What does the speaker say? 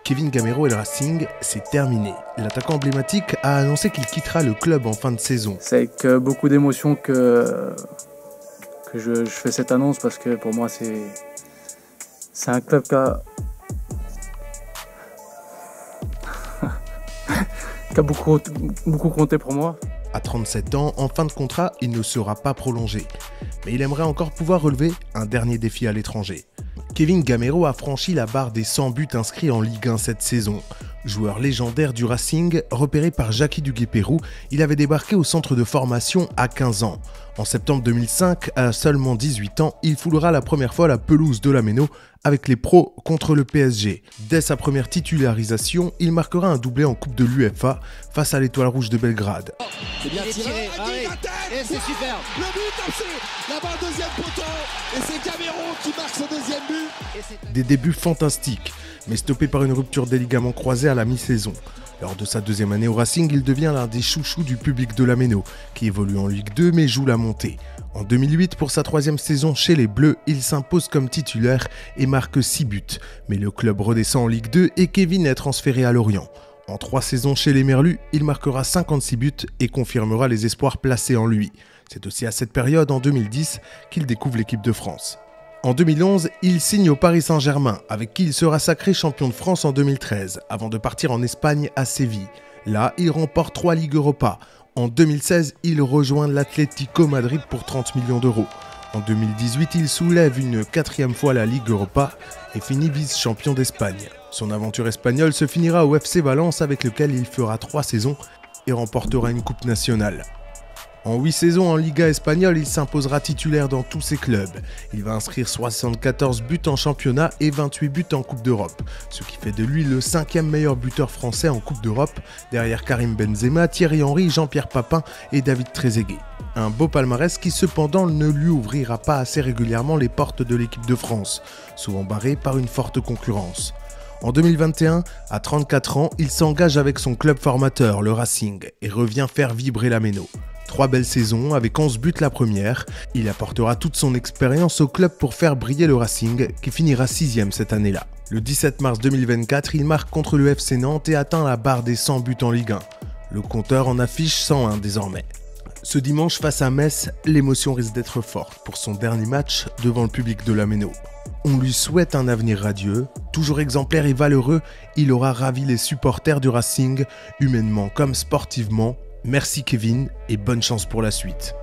Kevin Gamero et le Racing, c'est terminé. L'attaquant emblématique a annoncé qu'il quittera le club en fin de saison. C'est avec beaucoup d'émotion que je fais cette annonce parce que pour moi c'est un club qui a beaucoup compté pour moi. À 37 ans, en fin de contrat, il ne sera pas prolongé. Mais il aimerait encore pouvoir relever un dernier défi à l'étranger. Kevin Gamero a franchi la barre des 100 buts inscrits en Ligue 1 cette saison. Joueur légendaire du Racing, repéré par Jackie Duguay-Pérou, il avait débarqué au centre de formation à 15 ans. En septembre 2005, à seulement 18 ans, il foulera la première fois la pelouse de la Méno avec les pros contre le PSG. Dès sa première titularisation, il marquera un doublé en Coupe de l'UEFA face à l'Étoile Rouge de Belgrade. C'est bien tiré, et c'est super. Le but touché, là-bas deuxième poteau, et c'est Gamero qui marque son deuxième but. Des débuts fantastiques, mais stoppés par une rupture des ligaments croisés à la mi-saison. Lors de sa deuxième année au Racing, il devient l'un des chouchous du public de la Méno, qui évolue en Ligue 2 mais joue la montée. En 2008, pour sa troisième saison chez les Bleus, il s'impose comme titulaire et marque 6 buts. Mais le club redescend en Ligue 2 et Kevin est transféré à Lorient. En 3 saisons chez les Merlus, il marquera 56 buts et confirmera les espoirs placés en lui. C'est aussi à cette période, en 2010, qu'il découvre l'équipe de France. En 2011, il signe au Paris Saint-Germain, avec qui il sera sacré champion de France en 2013, avant de partir en Espagne à Séville. Là, il remporte 3 Ligues Europa. En 2016, il rejoint l'Atlético Madrid pour 30 millions d'euros. En 2018, il soulève une 4e fois la Ligue Europa et finit vice-champion d'Espagne. Son aventure espagnole se finira au FC Valence, avec lequel il fera 3 saisons et remportera une Coupe nationale. En 8 saisons en Liga espagnole, il s'imposera titulaire dans tous ses clubs. Il va inscrire 74 buts en championnat et 28 buts en Coupe d'Europe, ce qui fait de lui le 5e meilleur buteur français en Coupe d'Europe, derrière Karim Benzema, Thierry Henry, Jean-Pierre Papin et David Trezeguet. Un beau palmarès qui cependant ne lui ouvrira pas assez régulièrement les portes de l'équipe de France, souvent barrée par une forte concurrence. En 2021, à 34 ans, il s'engage avec son club formateur, le Racing, et revient faire vibrer la Méno. 3 belles saisons, avec 11 buts la première. Il apportera toute son expérience au club pour faire briller le Racing, qui finira 6e cette année-là. Le 17 mars 2024, il marque contre le FC Nantes et atteint la barre des 100 buts en Ligue 1. Le compteur en affiche 101 désormais. Ce dimanche face à Metz, l'émotion risque d'être forte pour son dernier match devant le public de la Méno. On lui souhaite un avenir radieux, toujours exemplaire et valeureux, il aura ravi les supporters du Racing, humainement comme sportivement. Merci Kevin et bonne chance pour la suite.